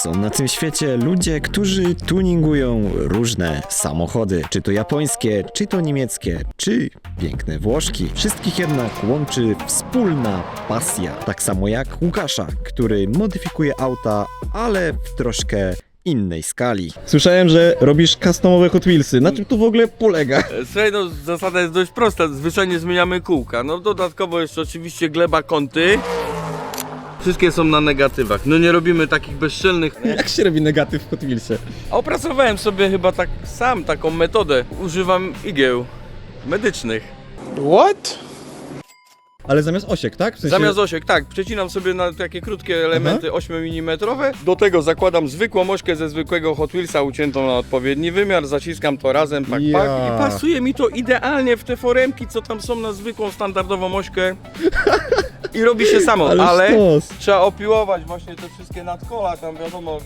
Są na tym świecie ludzie, którzy tuningują różne samochody. Czy to japońskie, czy to niemieckie, czy piękne Włoszki. Wszystkich jednak łączy wspólna pasja. Tak samo jak Łukasza, który modyfikuje auta, ale w troszkę innej skali. Słyszałem, że robisz customowe Hot Wheelsy. Na czym to w ogóle polega? Słuchaj, no zasada jest dość prosta, zwyczajnie zmieniamy kółka. No dodatkowo jeszcze oczywiście gleba kąty. Wszystkie są na negatywach, no nie robimy takich bezczelnych. Jak się robi negatyw w Hot Wheelsie? A opracowałem sobie chyba tak sam taką metodę. Używam igieł medycznych. What? Ale zamiast osiek, tak? W sensie... Zamiast osiek, tak, przecinam sobie na takie krótkie elementy 8 mm. Do tego zakładam zwykłą ośkę ze zwykłego Hot Wheelsa uciętą na odpowiedni wymiar, zaciskam to razem, pak, Ja. pak i pasuje mi to idealnie w te foremki, co tam są na zwykłą, standardową ośkę. I robi się samo, ale sztos. trzeba opiłować właśnie te wszystkie nadkola, tam wiadomo,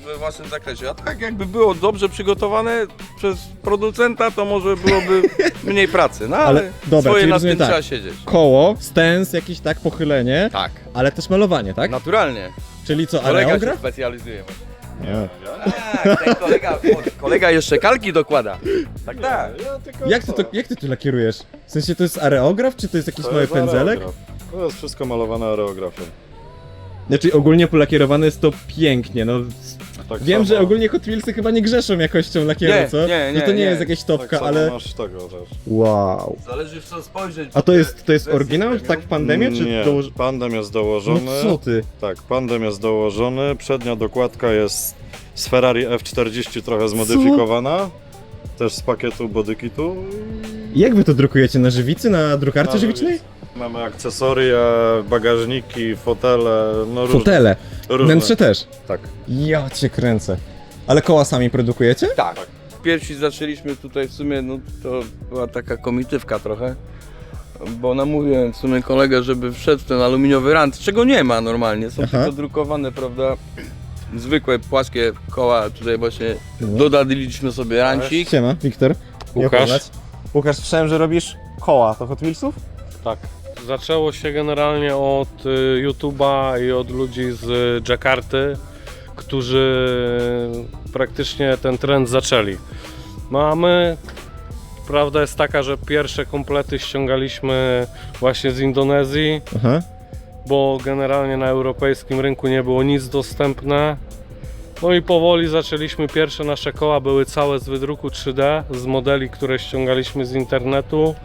we własnym zakresie. A tak jakby było dobrze przygotowane przez producenta, to może byłoby mniej pracy, no ale dobra, swoje czyli nad rozumiem tym tak. trzeba siedzieć. Koło, stens, jakieś tak pochylenie, Tak, ale też malowanie, tak? naturalnie. Czyli co, Kolega się areograf? specjalizuje. Nie. Tak, ten kolega jeszcze kalki dokłada. Tak, tak. Jak ty to lakierujesz? W sensie to jest areograf, czy to jest jakiś mały pędzelek? To jest wszystko malowane areografem. Znaczy ogólnie polakierowane jest to pięknie, no. Tak Wiem, samo. że ogólnie Hot Wheelsy chyba nie grzeszą jakością lakieru, Nie, co? nie, No to nie nie. jest jakaś Tak topka, samo ale... masz tego też. Wow. Zależy w co spojrzeć. A to jest oryginał? Tak w pandemie, czy Nie, dołoż... pandem jest No dołożony. co ty? Tak, pandem jest dołożony. Przednia dokładka jest z Ferrari F40 trochę zmodyfikowana. Też z pakietu bodykitu. Jak wy to drukujecie? Na żywicy? Na drukarce Na żywicznej? żywicy. Mamy akcesoria, bagażniki, fotele, no różne. Fotele. różne. Wnętrze też. Tak. Ja cię kręcę. Ale koła sami produkujecie? Tak. Pierwsi zaczęliśmy tutaj w sumie, no to była taka komitywka trochę. Bo namówiłem w sumie kolegę, żeby wszedł w ten aluminiowy rant, czego nie ma normalnie. Są Aha. tylko drukowane, prawda, zwykłe, płaskie koła. Tutaj właśnie dodaliśmy sobie rancik. Siema, Wiktor. Łukasz. Łukasz, słyszałem, że robisz koła. To Hot Wheelsów? Tak. Zaczęło się generalnie od YouTube'a i od ludzi z Jakarty, którzy praktycznie ten trend zaczęli. No a my, prawda jest taka, że pierwsze komplety ściągaliśmy właśnie z Indonezji, Aha. bo generalnie na europejskim rynku nie było nic dostępne. No i powoli zaczęliśmy, pierwsze nasze koła były całe z wydruku 3D, z modeli, które ściągaliśmy z internetu.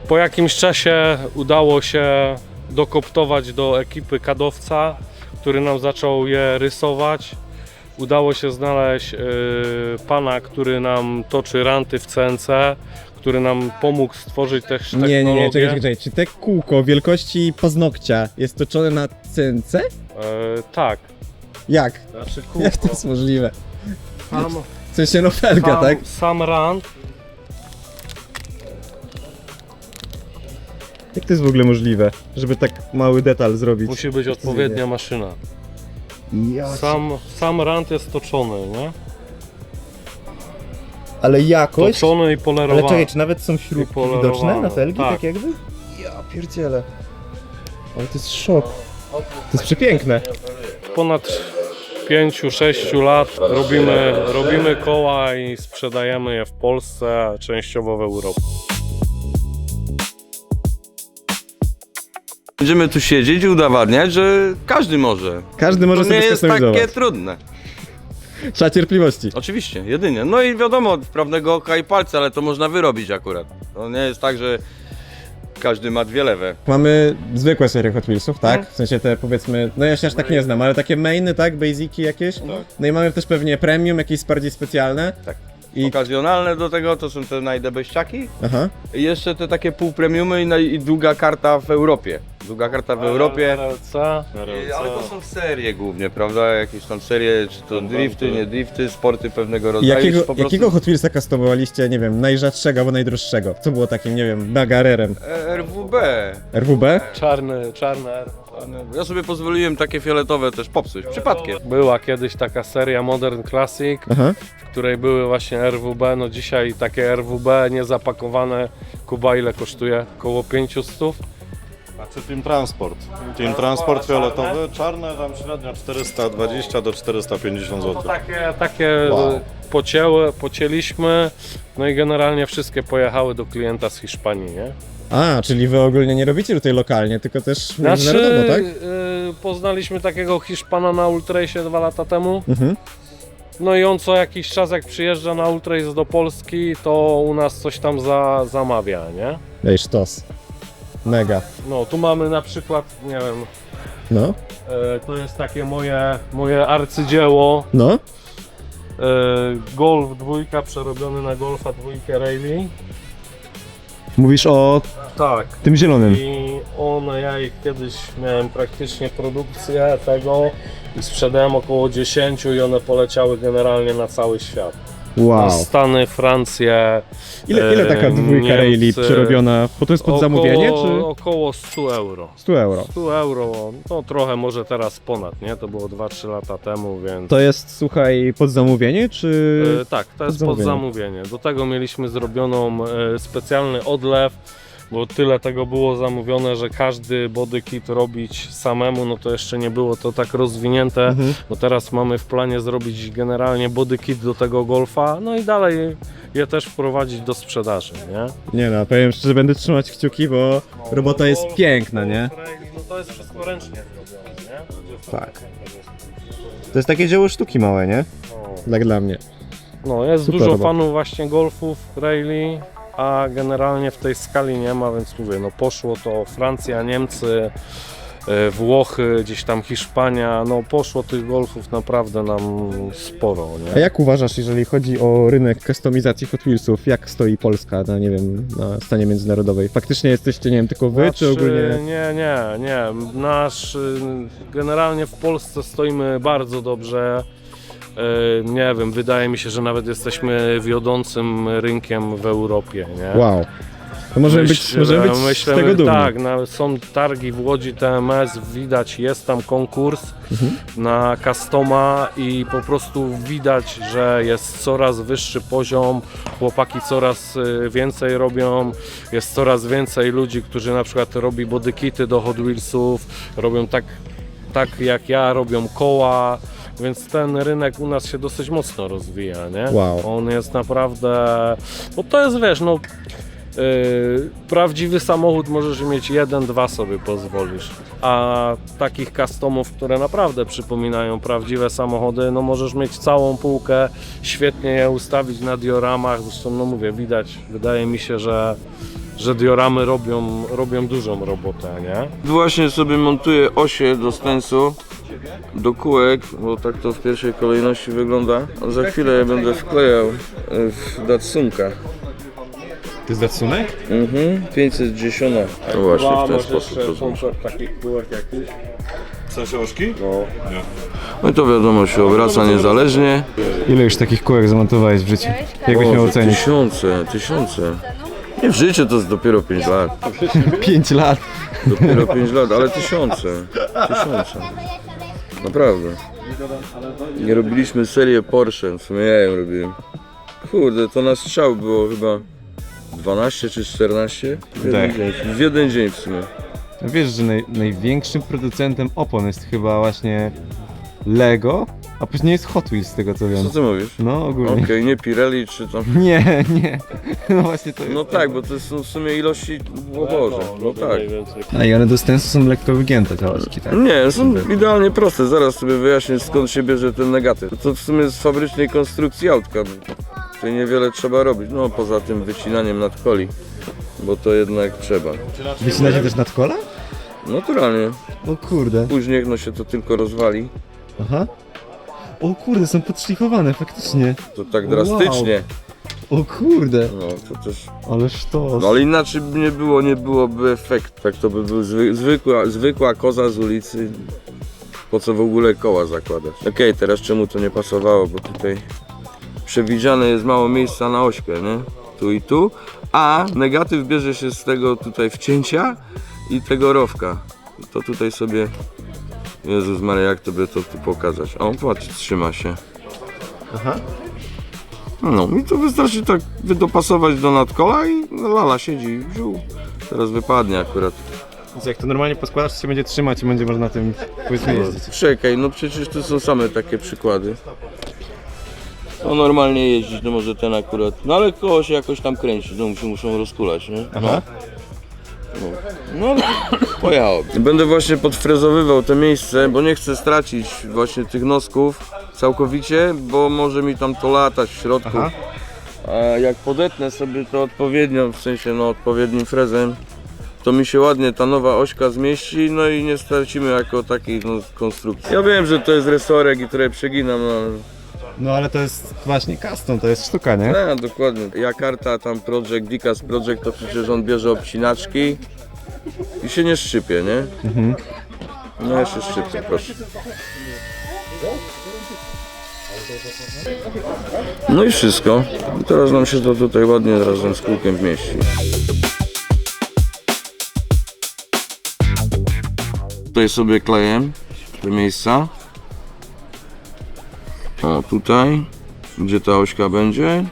Po jakimś czasie udało się dokoptować do ekipy kadowca, który nam zaczął je rysować. Udało się znaleźć pana, który nam toczy ranty w CNC, który nam pomógł stworzyć też technologię. Nie, czekaj. Czy te kółko wielkości paznokcia jest toczone na CNC? Tak. Jak? Znaczy Jak to jest możliwe? Sam, W sensie no felga, tak? sam rant. Jak to jest w ogóle możliwe, żeby tak mały detal zrobić? Musi być odpowiednia maszyna. Ja Sam rant jest toczony, nie? Ale jakość? Toczony i polerowany. Ale czekaj, czy nawet są śrubki polerowane. widoczne na felgi, Tak. tak jakby? Ja pierdzielę. Ale to jest szok. To jest przepiękne. Ponad 5-6 lat robimy koła i sprzedajemy je w Polsce, a częściowo w Europie. Będziemy tu siedzieć i udowadniać, że każdy może. Każdy może To nie sobie jest skustomizować. takie trudne. Trzeba cierpliwości. Oczywiście, jedynie. No i wiadomo, prawnego oka i palca, ale to można wyrobić akurat. To nie jest tak, że każdy ma dwie lewe. Mamy zwykłe serie Hot Wheelsów, tak? W sensie te powiedzmy, no ja się aż tak nie znam, ale takie mainy, tak? Basiki jakieś. No i mamy też pewnie premium, jakieś bardziej specjalne. Tak. I... Okazjonalne do tego to są te najdebeściaki. Aha. I jeszcze te takie półpremiumy i długa karta w Europie. Długa karta w Europie. RLC. Ale to są serie głównie, prawda? Jakieś tam serie, czy to drifty, nie drifty, sporty pewnego rodzaju. czy po prostu- Jakiego Hot Wheelsa customowaliście, nie wiem, najrzadszego albo najdroższego? Co było takim, nie wiem, bagarerem? RWB. RWB? Czarny R. Ja sobie pozwoliłem takie fioletowe też popsuć, przypadkiem. Była kiedyś taka seria Modern Classic, Aha. w której były właśnie RWB. No dzisiaj takie RWB niezapakowane, Kuba ile kosztuje? Koło 500. Znaczy Team Transport. Team Transport fioletowy, czarne tam średnio 420 do 450 No zł. takie Wow. pocięliśmy, no i generalnie wszystkie pojechały do klienta z Hiszpanii, nie? A, czyli wy ogólnie nie robicie tutaj lokalnie, tylko też międzynarodowo, tak? Poznaliśmy takiego Hiszpana na Ultrasie 2 lata temu. Mhm. No i on co jakiś czas jak przyjeżdża na Ultrace do Polski, to u nas coś tam zamawia, nie? Ej, sztos. Mega. No tu mamy na przykład, nie wiem, No, to jest takie moje arcydzieło. no. Golf 2 przerobiony na Golfa 2 Rally. Mówisz o Tak. tym zielonym. I ja ich kiedyś miałem praktycznie produkcję tego i sprzedałem około 10 i one poleciały generalnie na cały świat. Na Wow. Stany, Francję. Ile taka dwójka Rayleigh Niemcy. przerobiona? Bo to jest pod zamówienie, czy? Około 100 euro. 100 euro. 100 euro, no trochę może teraz ponad, nie? To było 2-3 lata temu, więc... To jest, słuchaj, pod zamówienie, czy... Tak, to jest pod zamówienie. Do tego mieliśmy zrobioną specjalny odlew, bo tyle tego było zamówione, że każdy body kit robić samemu, no to jeszcze nie było to tak rozwinięte, Mhm. bo teraz mamy w planie zrobić generalnie body kit do tego Golfa, no i dalej je też wprowadzić do sprzedaży, nie? Nie no, powiem szczerze, będę trzymać kciuki, bo robota jest piękna, nie? No to jest wszystko ręcznie zrobione, nie? Tak. To jest takie dzieło sztuki małe, nie? Tak dla mnie. No, jest Super dużo robota. fanów właśnie golfów, rally, a generalnie w tej skali nie ma, więc mówię, no poszło to Francja, Niemcy, Włochy, gdzieś tam Hiszpania, no poszło tych golfów naprawdę nam sporo, A nie? jak uważasz, jeżeli chodzi o rynek kustomizacji Hot Wheelsów, jak stoi Polska na, nie wiem, na scenie międzynarodowej? Faktycznie jesteście, nie wiem, tylko wy, czy ogólnie... Nie. Generalnie w Polsce stoimy bardzo dobrze. Nie wiem, wydaje mi się, że nawet jesteśmy wiodącym rynkiem w Europie, nie? Wow. To możemy być z tego dumni. Tak, są targi w Łodzi TMS, widać, jest tam konkurs na customa i po prostu widać, że jest coraz wyższy poziom, chłopaki coraz więcej robią, jest coraz więcej ludzi, którzy na przykład robi bodykity do Hot Wheelsów, robią tak jak ja, robią koła. Więc ten rynek u nas się dosyć mocno rozwija, nie? Wow. On jest naprawdę... Bo to jest, wiesz, no... prawdziwy samochód możesz mieć 1-2 sobie pozwolisz, a takich customów, które naprawdę przypominają prawdziwe samochody, no możesz mieć całą półkę, świetnie je ustawić na dioramach, zresztą no mówię, widać, wydaje mi się, że dioramy robią dużą robotę, nie? Właśnie sobie montuję osie do stensu, do kółek, bo tak to w pierwszej kolejności wygląda. A za chwilę je będę wklejał w Datsunka. To jest Datsunek? 510. No właśnie w ten sposób to zrobić. takich kółek jakichś. W sensie oszki? No i to wiadomo się obraca niezależnie. Ile już takich kółek zamontowałeś w życiu? Jakbyś miał ocenić? Tysiące. Nie, w życiu to jest dopiero 5 lat. 5 lat. Dopiero 5 lat, ale tysiące. Naprawdę. Nie robiliśmy serię Porsche, w sumie ja ją robiłem. Kurde, to na strzał było chyba 12 czy 14 w jeden dzień w sumie. Wiesz, że największym producentem opon jest chyba właśnie Lego, a później jest Hot Wheels z tego co wiem. Co ty mówisz? No ogólnie. Okej, nie Pirelli czy tam... Nie. No właśnie to jest. No tak, bo to są w sumie ilości, o Boże, no tak. A i one do stensu są lekko wygięte te oczki, tak? Nie, są idealnie proste, zaraz sobie wyjaśnię skąd się bierze ten negatyw. To w sumie z fabrycznej konstrukcji autka, czyli niewiele trzeba robić, no poza tym wycinaniem nadkoli, bo to jednak trzeba. Wycinacie też nadkola? Naturalnie, O kurde. później no się to tylko rozwali, Aha. O kurde, są podszlifowane faktycznie. to tak drastycznie, O kurde. no to też... Ale sztos. No ale inaczej by nie byłoby efekt, tak to by był zwykła koza z ulicy, po co w ogóle koła zakładać. Okej, teraz czemu to nie pasowało, bo tutaj przewidziane jest mało miejsca na ośkę, nie? Tu i tu, a negatyw bierze się z tego tutaj wcięcia i tego rowka. I to tutaj sobie, Jezus Maria, jak to by to tu pokazać? O, patrz, trzyma się. Aha. No i to wystarczy tak dopasować do nadkola i lala siedzi, wziął. Teraz wypadnie akurat Więc jak to normalnie poskładasz, to się będzie trzymać i będzie można tym powiedzmy jeździć. Czekaj, no przecież to są same takie przykłady. No normalnie jeździć, no może ten akurat. No ale koło się jakoś tam kręci, no muszą rozkulać, nie? Aha. No ale pojechał. Będę właśnie podfrezowywał te miejsce, bo nie chcę stracić właśnie tych nosków całkowicie, bo może mi tam to latać w środku. Aha. A jak podetnę sobie to odpowiednio, w sensie no odpowiednim frezem, to mi się ładnie ta nowa ośka zmieści, no i nie stracimy jako takiej no, konstrukcji. Ja wiem, że to jest resorek i trochę przeginam, no ale... No ale to jest właśnie custom, to jest sztuka, nie? Tak, dokładnie. Jakarta tam Project, Dikas Project, to przecież on bierze obcinaczki i się nie szczypie, nie? No ja się szczypię, proszę. No i wszystko. I teraz nam się to tutaj ładnie razem z kółkiem wmieści. Tutaj sobie kleję te miejsca. O, tutaj, gdzie ta ośka będzie.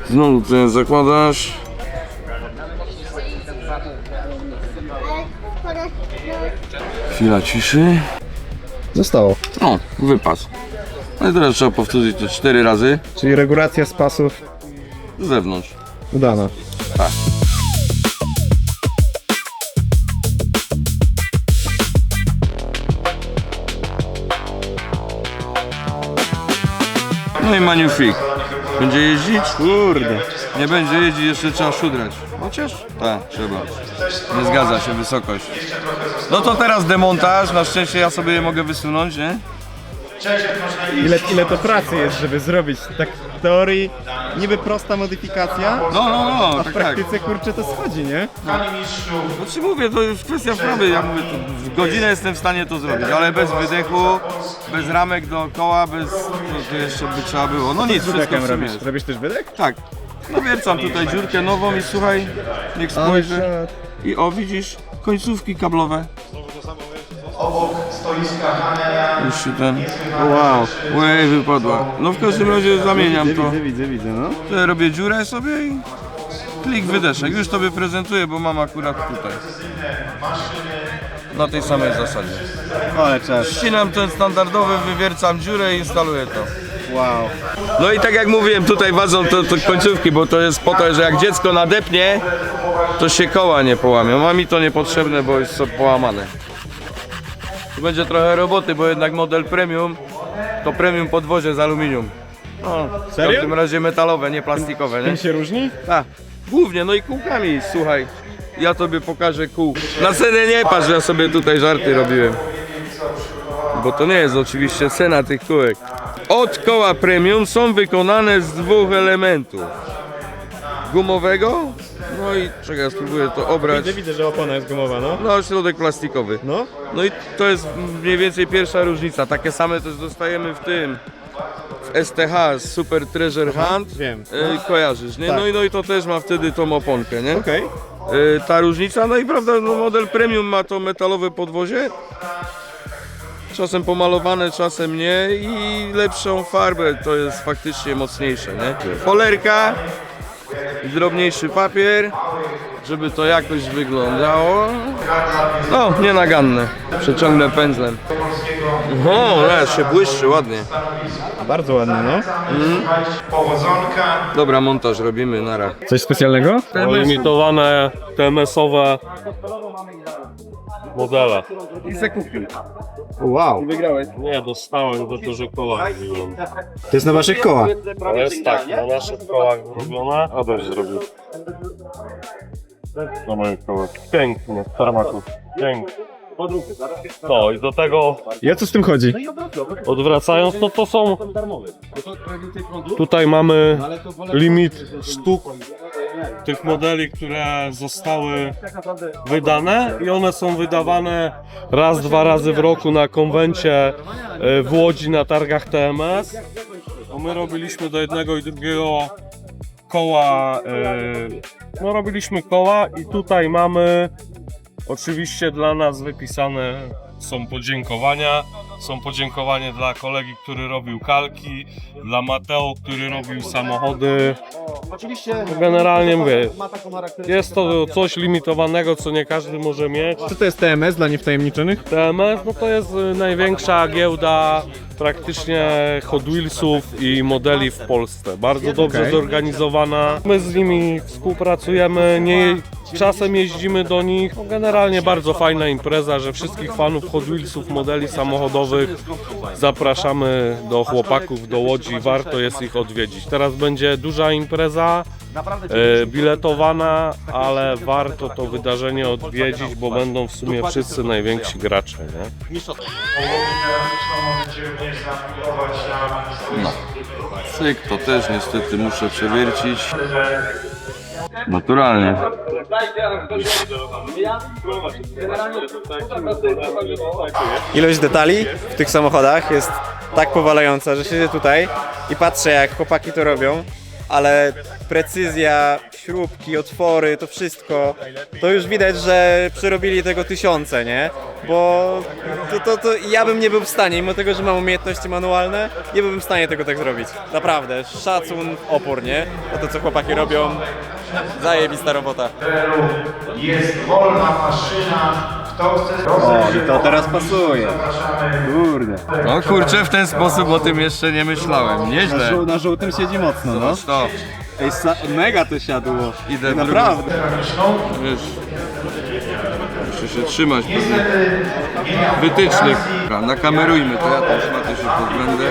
Znowu tutaj zakładasz. Chwila ciszy. Zostało. O, wypas. No i teraz trzeba powtórzyć to 4 razy Czyli regulacja z pasów z zewnątrz. udana. No i Maniufik. Będzie jeździć? Kurde. Nie będzie jeździć, jeszcze trzeba szudrać. Chociaż? Tak, trzeba. Nie zgadza się wysokość. No to teraz demontaż. Na szczęście ja sobie je mogę wysunąć, nie? Ile to pracy jest, żeby zrobić tak w teorii niby prosta modyfikacja, No, a w tak, tak. praktyce kurczę to schodzi, nie? Znaczy mówię, to jest kwestia wprawy. Ja mówię, to w godzinę jestem w stanie to zrobić, ale bez wydechu, bez ramek dookoła, bez... To jeszcze by trzeba było. No nic, wszystko Wydekiem w sumie robisz. jest. Robisz też wydech? Tak. Nawiercam tutaj dziurkę nową i słuchaj, niech spojrzy. I o, widzisz, końcówki kablowe. Już się ten... Wow. Łej, wypadła. No w każdym razie zamieniam to. Widzę, no. Tutaj robię dziurę sobie i klik wydeszek. Już tobie prezentuję, bo mam akurat tutaj. Na tej samej zasadzie. Ale czas. Ścinam ten standardowy, wywiercam dziurę i instaluję to. Wow. No i tak jak mówiłem, tutaj wadzą to końcówki, bo to jest po to, że jak dziecko nadepnie, to się koła nie połamią. A mi to niepotrzebne, bo jest to połamane. Tu będzie trochę roboty, bo jednak model premium to premium podwozie z aluminium. No, w Serio? każdym razie metalowe, nie plastikowe, nie? Tym się różni? Tak, głównie, no i kółkami, słuchaj. Ja tobie pokażę kół. Na cenę nie patrz, ja sobie tutaj żarty robiłem. Bo to nie jest oczywiście cena tych kółek. Od koła premium są wykonane z 2 elementów. Gumowego, no i czekaj, ja spróbuję to obrać. Widzę, że opona jest gumowa, no. No, środek plastikowy. No. No i to jest mniej więcej pierwsza różnica. Takie same też dostajemy w tym, w STH, Super Treasure Hunt. Wiem. Kojarzysz, nie? Tak. No i to też ma wtedy tą oponkę, nie? Okej. Ta różnica, no i prawda, no model premium ma to metalowe podwozie. Czasem pomalowane, czasem nie i lepszą farbę, to jest faktycznie mocniejsze, nie? Polerka, drobniejszy papier, żeby to jakoś wyglądało. No, nienaganne. Przeciągnę pędzlem. O, się błyszczy ładnie. Bardzo ładny, no. Dobra, montaż robimy, nara. Coś specjalnego? Limitowane TMS-owe modele. I se kupił. Wow. Nie, dostałem za dużo koła. To jest na waszych kołach. To jest tak, na naszych kołach zrobione. Adaś zrobił. Na moich kołach. Pięknie, w tarmaku. Pięknie. No i do tego I o co z tym chodzi? odwracając, no to są... Tutaj mamy limit sztuk tych modeli, które zostały wydane i one są wydawane raz, 2 razy w roku na konwencie w Łodzi na targach TMS. No my robiliśmy do jednego i drugiego koła, no robiliśmy koła i tutaj mamy oczywiście dla nas wypisane są podziękowania. Są podziękowania dla kolegi, który robił kalki, dla Mateo, który robił samochody. Generalnie mówię, jest to coś limitowanego, co nie każdy może mieć. Co to jest TMS dla niewtajemniczonych? TMS no to jest największa giełda praktycznie Hot Wheelsów i modeli w Polsce. Bardzo dobrze Okej. zorganizowana. My z nimi współpracujemy, czasem jeździmy do nich. No, generalnie bardzo fajna impreza, że wszystkich fanów Hot Wheelsów, modeli samochodowych zapraszamy do chłopaków, do Łodzi. Warto jest ich odwiedzić. Teraz będzie duża impreza, biletowana, ale warto to wydarzenie odwiedzić, bo będą w sumie wszyscy najwięksi gracze. Nie? Cyk, to też niestety muszę przewiercić. Naturalnie. Ilość detali w tych samochodach jest tak powalająca, że siedzę tutaj i patrzę, jak chłopaki to robią, ale precyzja, śrubki, otwory, to wszystko, to już widać, że przerobili tego tysiące, nie? Bo to ja bym nie był w stanie, mimo tego, że mam umiejętności manualne, nie byłbym w stanie tego tak zrobić. Naprawdę, szacun, opór, nie? A to, co chłopaki robią, zajebista robota. Jest wolna maszyna. Kto chce rozejrzeć, to teraz pasuje. Kurde. No kurczę, w ten sposób o tym jeszcze nie myślałem. Nieźle. Na żółtym siedzi mocno, no. Zobacz to. Ej, mega to siadło. Idę w Naprawdę. Wiesz, muszę się trzymać pewnych wytycznych. Nakamerujmy to, ja tą szmatę się pozbędę.